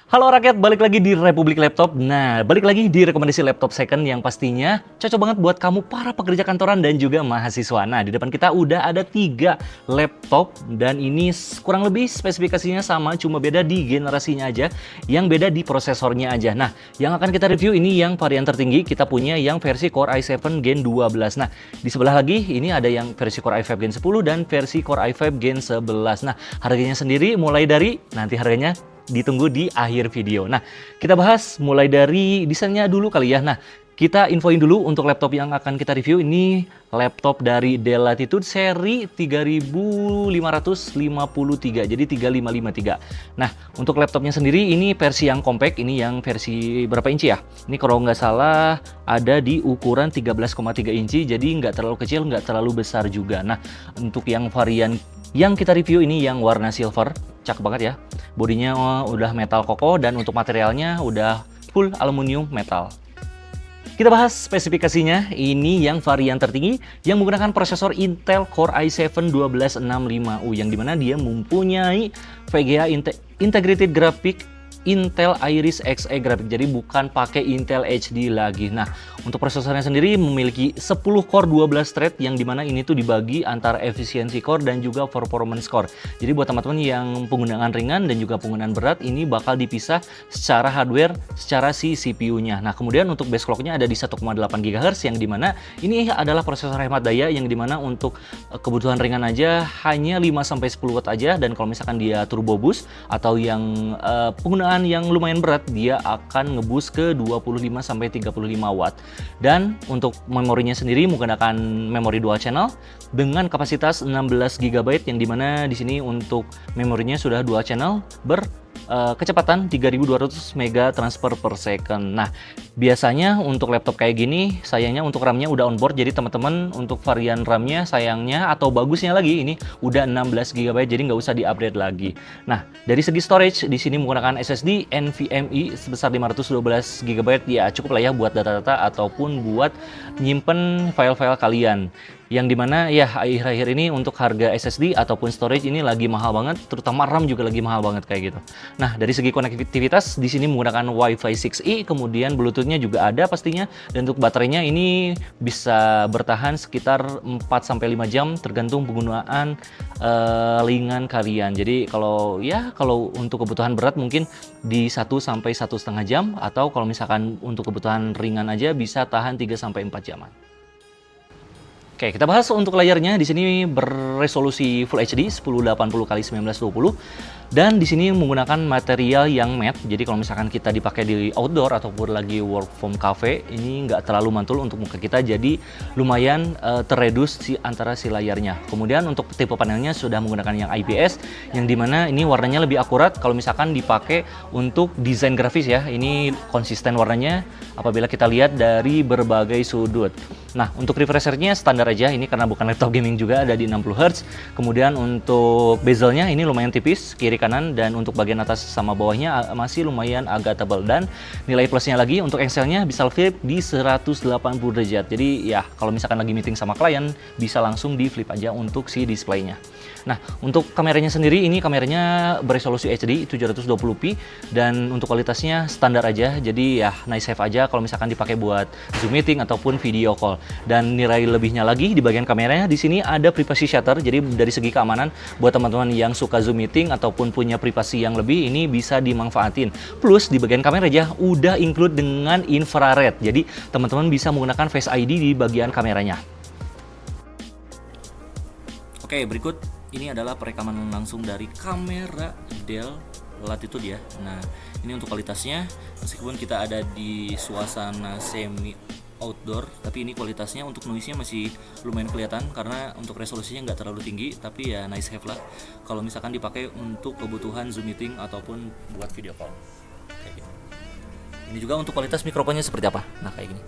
Halo rakyat, balik lagi di Republik Laptop. Nah, balik lagi di rekomendasi laptop second yang pastinya cocok banget buat kamu para pekerja kantoran dan juga mahasiswa. Nah, di depan kita udah ada 3 laptop dan ini kurang lebih spesifikasinya sama, cuma beda di generasinya aja, yang beda di prosesornya aja. Nah, yang akan kita review ini yang varian tertinggi, kita punya yang versi Core i7 Gen 12. Nah, di sebelah lagi ini ada yang versi Core i5 Gen 10 dan versi Core i5 Gen 11. Nah, harganya sendiri mulai dari, nanti harganya ditunggu di akhir video. Nah, kita bahas mulai dari desainnya dulu kali ya. Nah, kita infoin dulu untuk laptop yang akan kita review. Ini laptop dari Dell Latitude seri 3553, jadi 3553. Nah, untuk laptopnya sendiri ini versi yang compact, ini yang versi berapa inci ya? Ini kalau nggak salah ada di ukuran 13,3 inci, jadi nggak terlalu kecil, nggak terlalu besar juga. Nah, untuk yang varian yang kita review ini yang warna silver, cakep banget ya. Bodinya udah metal kokoh dan untuk materialnya udah full aluminium metal. Kita bahas spesifikasinya. Ini yang varian tertinggi yang menggunakan prosesor Intel Core i7 1265U yang dimana dia mempunyai VGA Integrated Graphic Intel Iris Xe grafik, jadi bukan pakai Intel HD lagi. Nah, untuk prosesornya sendiri memiliki 10 core 12 thread yang dimana ini tuh dibagi antara efisiensi core dan juga performance core. Jadi buat teman-teman yang penggunaan ringan dan juga penggunaan berat ini bakal dipisah secara hardware, secara si CPU-nya. Nah, kemudian untuk base clock-nya ada di 1,8 GHz yang dimana ini adalah prosesor hemat daya yang dimana untuk kebutuhan ringan aja hanya 5-10 watt aja, dan kalau misalkan dia turbo boost atau yang penggunaan yang lumayan berat dia akan ngeboost ke 25-35 watt. Dan untuk memorinya sendiri menggunakan memori dual channel dengan kapasitas 16 GB yang dimana di sini untuk memorinya sudah dual channel kecepatan 3200 mega transfer per second. Nah, biasanya untuk laptop kayak gini sayangnya untuk RAM-nya udah onboard, jadi teman-teman untuk varian RAM-nya sayangnya atau bagusnya lagi ini udah 16 GB, jadi nggak usah di-upgrade lagi. Nah, dari segi storage di sini menggunakan SSD NVMe sebesar 512 GB, ya cukup lah ya buat data-data ataupun buat nyimpen file-file kalian. Yang dimana ya akhir-akhir ini untuk harga SSD ataupun storage ini lagi mahal banget, terutama RAM juga lagi mahal banget kayak gitu. Nah, dari segi konektivitas di sini menggunakan Wi-Fi 6E, kemudian Bluetooth-nya juga ada pastinya, dan untuk baterainya ini bisa bertahan sekitar 4-5 jam tergantung penggunaan lingan kalian. Jadi kalau untuk kebutuhan berat mungkin di 1-1,5 jam, atau kalau misalkan untuk kebutuhan ringan aja bisa tahan 3-4 jaman. Oke, kita bahas untuk layarnya. Di sini beresolusi Full HD 1080x1920 dan di sini menggunakan material yang matte. Jadi kalau misalkan kita dipakai di outdoor ataupun lagi work from cafe, ini nggak terlalu mantul untuk muka kita, jadi lumayan terredus antara si layarnya. Kemudian untuk tipe panelnya sudah menggunakan yang IPS, yang dimana ini warnanya lebih akurat kalau misalkan dipakai untuk desain grafis ya. Ini konsisten warnanya apabila kita lihat dari berbagai sudut. Nah, untuk refreshernya standar aja, ini karena bukan laptop gaming juga, ada di 60 Hz. Kemudian untuk bezelnya ini lumayan tipis, kiri kanan, dan untuk bagian atas sama bawahnya masih lumayan agak tebal. Dan nilai plusnya lagi untuk engselnya bisa flip di 180 derajat. Jadi ya kalau misalkan lagi meeting sama klien bisa langsung di flip aja untuk si displaynya. Nah, untuk kameranya sendiri ini kameranya beresolusi HD 720p dan untuk kualitasnya standar aja. Jadi ya nice have aja kalau misalkan dipakai buat Zoom meeting ataupun video call. Dan nilai lebihnya lagi di bagian kameranya di sini ada privacy shutter. Jadi dari segi keamanan buat teman-teman yang suka Zoom meeting ataupun punya privasi yang lebih, ini bisa dimanfaatin. Plus di bagian kamera aja udah include dengan infrared. Jadi teman-teman bisa menggunakan Face ID di bagian kameranya. Oke, berikut ini adalah perekaman langsung dari kamera Dell Latitude ya. Nah, ini untuk kualitasnya, meskipun kita ada di suasana semi outdoor, tapi ini kualitasnya untuk noise-nya masih lumayan kelihatan karena untuk resolusinya nggak terlalu tinggi, tapi ya nice have lah kalau misalkan dipakai untuk kebutuhan Zoom meeting ataupun buat video call. Kayak gitu. Ini juga untuk kualitas mikrofonnya seperti apa? Nah, kayak gini.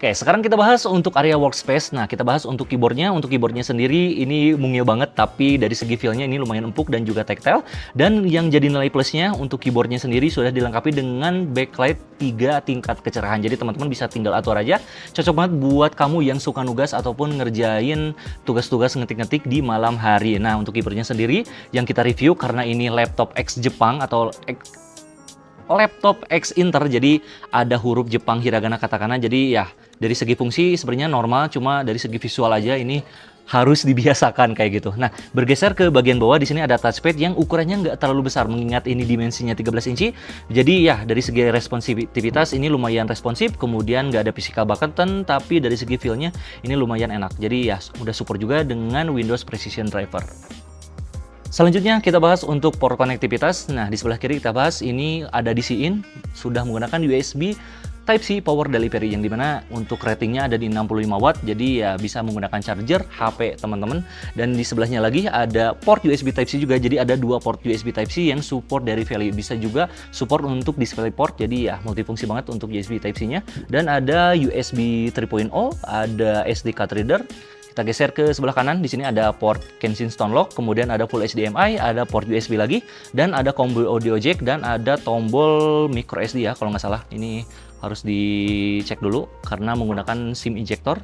Oke, sekarang kita bahas untuk area workspace. Nah, kita bahas untuk keyboardnya. Untuk keyboardnya sendiri ini mungil banget, tapi dari segi feel-nya ini lumayan empuk dan juga tactile. Dan yang jadi nilai plusnya untuk keyboardnya sendiri sudah dilengkapi dengan backlight 3 tingkat kecerahan. Jadi teman-teman bisa tinggal atur aja. Cocok banget buat kamu yang suka nugas ataupun ngerjain tugas-tugas ngetik-ngetik di malam hari. Nah, untuk keyboardnya sendiri yang kita review karena ini laptop X Jepang atau laptop X Inter, jadi ada huruf Jepang, hiragana, katakana. Jadi ya dari segi fungsi sebenarnya normal, cuma dari segi visual aja ini harus dibiasakan kayak gitu. Nah, bergeser ke bagian bawah, di sini ada touchpad yang ukurannya nggak terlalu besar, mengingat ini dimensinya 13 inci. Jadi ya dari segi responsivitas ini lumayan responsif, kemudian nggak ada physical button, tapi dari segi feel-nya ini lumayan enak. Jadi ya udah support juga dengan Windows Precision Driver. Selanjutnya kita bahas untuk port konektivitas. Nah, di sebelah kiri kita bahas ini ada DC-in, sudah menggunakan USB Type-C power delivery, yang dimana untuk ratingnya ada di 65 watt, jadi ya bisa menggunakan charger HP teman-teman. Dan di sebelahnya lagi ada port USB Type-C juga, jadi ada 2 port USB Type-C yang support dari value, bisa juga support untuk DisplayPort, jadi ya multifungsi banget untuk USB Type-C-nya. Dan ada USB 3.0, ada SD card reader. Kita geser ke sebelah kanan, di sini ada port Kensington lock, kemudian ada full HDMI, ada port USB lagi, dan ada combo audio jack, dan ada tombol micro SD ya kalau nggak salah. Ini harus dicek dulu karena menggunakan SIM injector.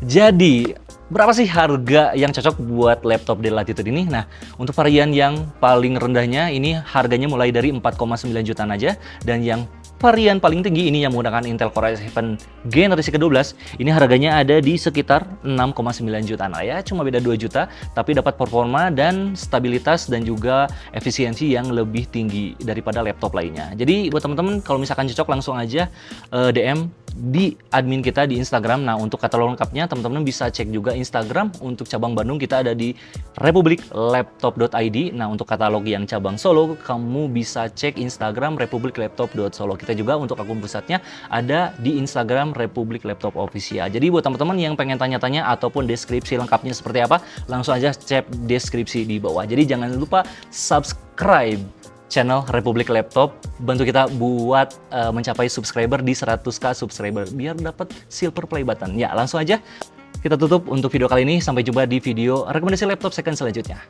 Jadi berapa sih harga yang cocok buat laptop Dell Latitude ini? Nah, untuk varian yang paling rendahnya ini harganya mulai dari 4,9 jutaan aja, dan yang varian paling tinggi ini yang menggunakan Intel Core i7 generasi ke-12, ini harganya ada di sekitar 6,9 jutaan lah ya, cuma beda 2 juta, tapi dapat performa dan stabilitas dan juga efisiensi yang lebih tinggi daripada laptop lainnya. Jadi buat teman-teman kalau misalkan cocok langsung aja DM di admin kita di Instagram. Nah, untuk katalog lengkapnya teman-teman bisa cek juga Instagram. Untuk cabang Bandung kita ada di republiklaptop.id. Nah, untuk katalog yang cabang Solo kamu bisa cek Instagram republiklaptop.solo. Kita juga untuk akun pusatnya ada di Instagram Republik Laptop Official. Jadi buat teman-teman yang pengen tanya-tanya ataupun deskripsi lengkapnya seperti apa, langsung aja cek deskripsi di bawah. Jadi jangan lupa subscribe channel Republik Laptop, bantu kita buat mencapai subscriber di 100k subscriber biar dapat silver play button. Ya, langsung aja kita tutup untuk video kali ini. Sampai jumpa di video rekomendasi laptop second selanjutnya.